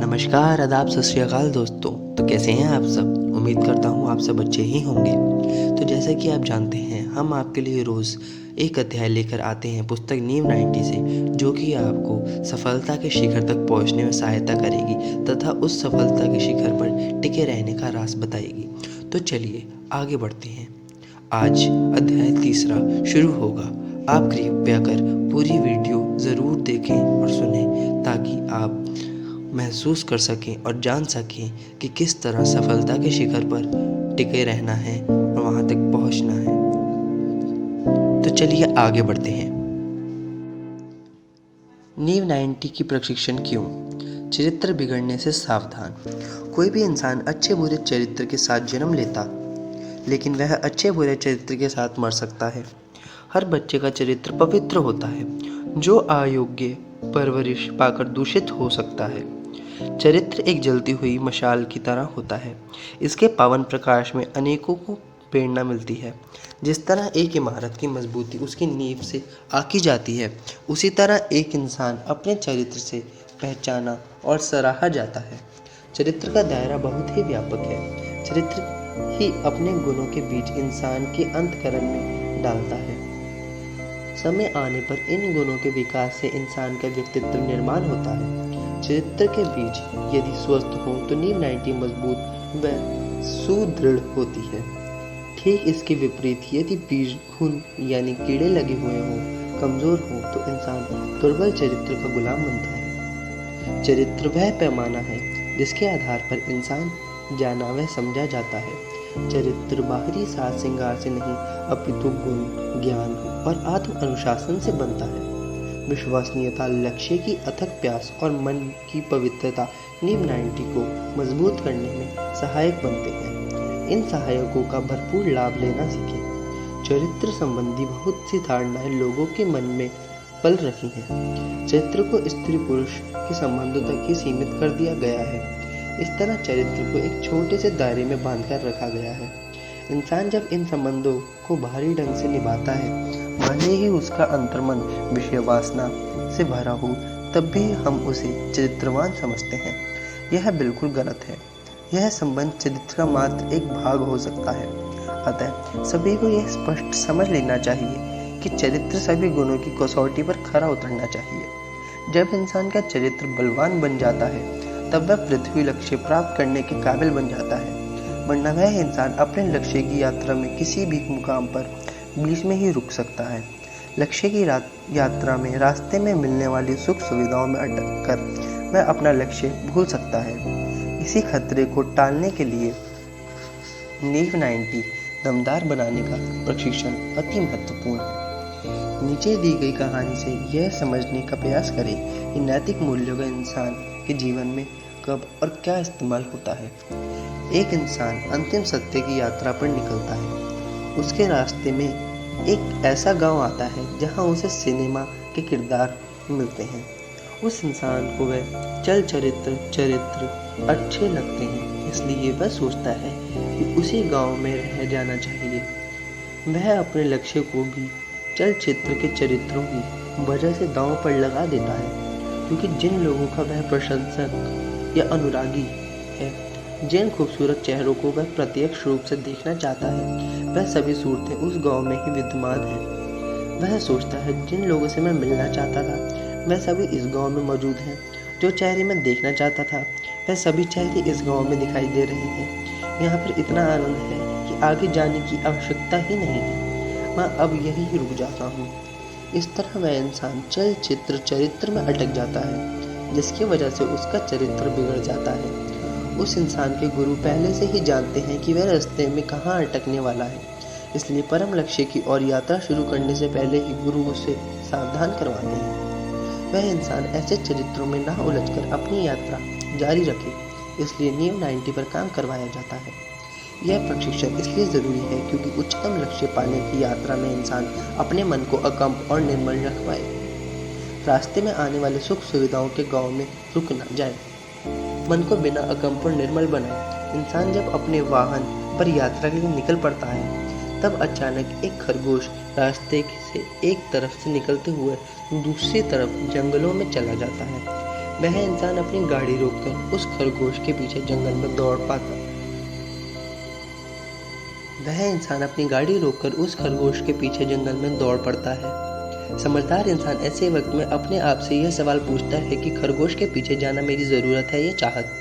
नमस्कार, आदाब, सत श्री अकाल दोस्तों। तो कैसे हैं आप सब? उम्मीद करता हूँ आप सब अच्छे ही होंगे। तो जैसा कि आप जानते हैं, हम आपके लिए रोज़ एक अध्याय लेकर आते हैं पुस्तक नींव 90 से, जो कि आपको सफलता के शिखर तक पहुँचने में सहायता करेगी तथा उस सफलता के शिखर पर टिके रहने का राज बताएगी। तो चलिए आगे बढ़ते हैं। आज अध्याय 3 शुरू होगा। आप कृपया कर पूरी वीडियो ज़रूर देखें और सुनें, ताकि आप महसूस कर सकें और जान सकें कि किस तरह सफलता के शिखर पर टिके रहना है और वहाँ तक पहुँचना है। तो चलिए आगे बढ़ते हैं। नींव 90 की प्रशिक्षण क्यों? चरित्र बिगड़ने से सावधान। कोई भी इंसान अच्छे बुरे चरित्र के साथ जन्म लेता, लेकिन वह अच्छे बुरे चरित्र के साथ मर सकता है। हर बच्चे का चरित्र पवित्र होता है, जो अयोग्य परवरिश पाकर दूषित हो सकता है। चरित्र एक जलती हुई मशाल की तरह होता है। इसके पावन प्रकाश में अनेकों को प्रेरणा मिलती है। जिस तरह एक इमारत की मजबूती उसकी नींव से आकी जाती है, उसी तरह एक इंसान अपने चरित्र से पहचाना और सराहा जाता है। चरित्र का दायरा बहुत ही व्यापक है। चरित्र ही अपने गुणों के बीच इंसान के अंतःकरण में डालता है। समय आने पर इन गुणों के विकास से इंसान का व्यक्तित्व निर्माण होता है। चरित्र के बीज यदि स्वस्थ हो तो नींव 90 मजबूत व सुदृढ़ होती है। ठीक इसके विपरीत यदि बीज घुन यानी कीड़े लगे हुए हों, कमजोर हो, तो इंसान दुर्बल चरित्र का गुलाम बनता है। चरित्र वह पैमाना है जिसके आधार पर इंसान जाना व समझा जाता है। चरित्र बाहरी साज श्रृंगार से नहीं, अपितु गुण, ज्ञान और आत्म अनुशासन से बनता है। विश्वसनीयता, लक्ष्य की अथक प्यास और मन की पवित्रता नींव 90 को मजबूत करने में सहायक बनते हैं। इन सहायकों का भरपूर लाभ लेना सीखें। चरित्र संबंधी बहुत सी धारणाएं लोगों के मन में पल रही हैं। चरित्र को स्त्री पुरुष के संबंधों तक ही सीमित कर दिया गया है। इस तरह चरित्र को एक छोटे से दायरे में बांधकर रखा गया है। इंसान जब इन संबंधों को बाहरी ढंग से निभाता है, भले ही उसका अंतर्मन विषय वासना से भरा हो, तब भी हम उसे चरित्रवान समझते हैं। यह बिल्कुल गलत है। यह संबंध चरित्र का मात्र एक भाग हो सकता है। अतः सभी को यह स्पष्ट समझ लेना चाहिए कि चरित्र सभी गुणों की कसौटी पर खरा उतरना चाहिए। जब इंसान का चरित्र बलवान बन जाता है, तब वह पृथ्वी लक्ष्य प्राप्त करने के काबिल बन जाता है। वरना वह इंसान अपने लक्ष्य की यात्रा में किसी भी मुकाम पर बीच में ही रुक सकता है। लक्ष्य की यात्रा में रास्ते में मिलने वाली सुख सुविधाओं में अटक कर वह अपना लक्ष्य भूल सकता है। इसी खतरे को टालने के लिए नींव 90 दमदार बनाने का प्रशिक्षण अति महत्वपूर्ण है। नीचे दी गई कहानी से यह समझने का प्रयास करें कि नैतिक मूल्यों का इंसान के जीवन में कब और क्या इस्तेमाल होता है। एक इंसान अंतिम सत्य की यात्रा पर निकलता है। उसके रास्ते में एक ऐसा गांव आता है जहां उसे सिनेमा के किरदार मिलते हैं। उस इंसान को वह चरित्र अच्छे लगते हैं, इसलिए वह सोचता है कि उसी गांव में रह जाना चाहिए। वह अपने लक्ष्य को भी चलचित्र के चरित्रों की वजह से दांव पर लगा देता है, क्योंकि जिन लोगों का वह प्रशंसक या अनुरागी है, जिन खूबसूरत चेहरों को वह प्रत्यक्ष रूप से देखना चाहता है, वह सभी सूरतें उस गांव में ही विद्यमान हैं। वह सोचता है जिन लोगों से मैं मिलना चाहता था, वह सभी इस गांव में मौजूद हैं। जो चेहरे मैं देखना चाहता था, वह सभी चेहरे इस गांव में दिखाई दे रहे हैं। यहाँ पर इतना आनंद है कि आगे जाने की आवश्यकता ही नहीं है। मैं अब यहीं रुक जाता हूँ। इस तरह वह इंसान चरित्र में अटक जाता है, जिसकी वजह से उसका चरित्र बिगड़ जाता है। उस इंसान के गुरु पहले से ही जानते हैं कि वह रास्ते में कहाँ अटकने वाला है, इसलिए परम लक्ष्य की ओर यात्रा शुरू करने से पहले ही गुरु उसे सावधान करवाते हैं। वह इंसान ऐसे चरित्रों में ना उलझकर अपनी यात्रा जारी रखे, इसलिए नींव 90 पर काम करवाया जाता है। यह प्रशिक्षण इसलिए जरूरी है क्योंकि उच्चतम लक्ष्य पाने की यात्रा में इंसान अपने मन को अकंप और निर्मल रख पाए। रास्ते में आने वाले सुख सुविधाओं के गांव में रुक न जाए। मन को बिना अकंप और निर्मल बनाए। इंसान जब अपने वाहन पर यात्रा के लिए निकल पड़ता है, तब अचानक एक खरगोश रास्ते से एक तरफ से निकलते हुए दूसरी तरफ जंगलों में चला जाता है। वह इंसान अपनी गाड़ी रोककर उस खरगोश के पीछे जंगल में दौड़ पाता। वह इंसान अपनी गाड़ी रोककर उस खरगोश के पीछे जंगल में दौड़ पड़ता है। समझदार इंसान ऐसे वक्त में अपने आप से यह सवाल पूछता है कि खरगोश के पीछे जाना मेरी ज़रूरत है या चाहत।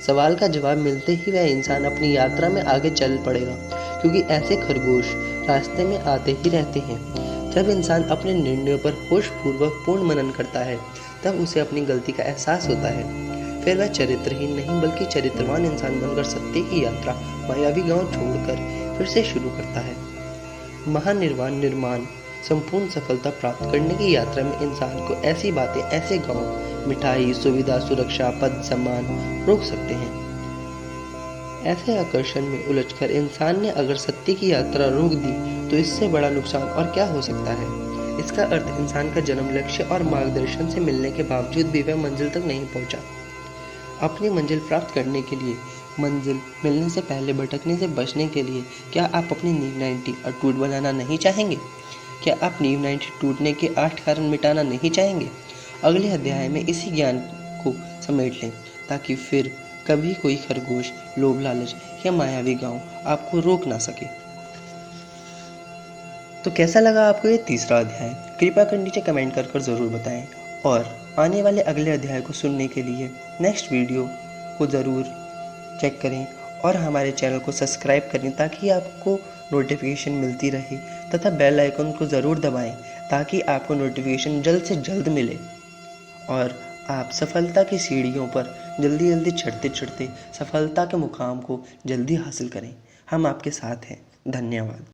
सवाल का जवाब मिलते ही वह इंसान अपनी यात्रा में आगे चल पड़ेगा, क्योंकि ऐसे खरगोश रास्ते में आते ही रहते हैं। जब इंसान अपने निर्णयों पर होशपूर्वक पूर्ण मनन करता है, तब उसे अपनी गलती का एहसास होता है। फिर वह चरित्रहीन नहीं बल्कि चरित्रवान इंसान बनकर सत्य की यात्रा मायावी गांव छोड़कर फिर से शुरू करता है। महानिर्वाण निर्माण संपूर्ण सफलता प्राप्त करने की यात्रा में इंसान को ऐसी बातें, ऐसे गांव, मिठाई, सुविधा, सुरक्षा, पद, सम्मान रोक सकते हैं। ऐसे आकर्षण में उलझकर इंसान ने अगर सत्य की यात्रा रोक दी तो इससे बड़ा नुकसान और क्या हो सकता है। इसका अर्थ इंसान का जन्म लक्ष्य और मार्गदर्शन से मिलने के बावजूद भी वह मंजिल तक नहीं पहुंचा। अपनी मंजिल प्राप्त करने के लिए, मंजिल मिलने से पहले भटकने से बचने के लिए क्या आप अपनी नींव 90 अटूट बनाना नहीं चाहेंगे? क्या आप नींव 90 टूटने के 8 कारण मिटाना नहीं चाहेंगे? अगले अध्याय में इसी ज्ञान को समेट लें ताकि फिर कभी कोई खरगोश, लोभ, लालच या मायावी गांव आपको रोक ना सके। तो कैसा लगा आपको ये तीसरा अध्याय? कृपया कर नीचे कमेंट कर ज़रूर बताएं और आने वाले अगले अध्याय को सुनने के लिए नेक्स्ट वीडियो को ज़रूर चेक करें और हमारे चैनल को सब्सक्राइब करें ताकि आपको नोटिफिकेशन मिलती रहे, तथा बेल आइकन को ज़रूर दबाएं ताकि आपको नोटिफिकेशन जल्द से जल्द मिले और आप सफलता की सीढ़ियों पर जल्दी जल्दी चढ़ते चढ़ते सफलता के मुकाम को जल्दी हासिल करें। हम आपके साथ हैं। धन्यवाद।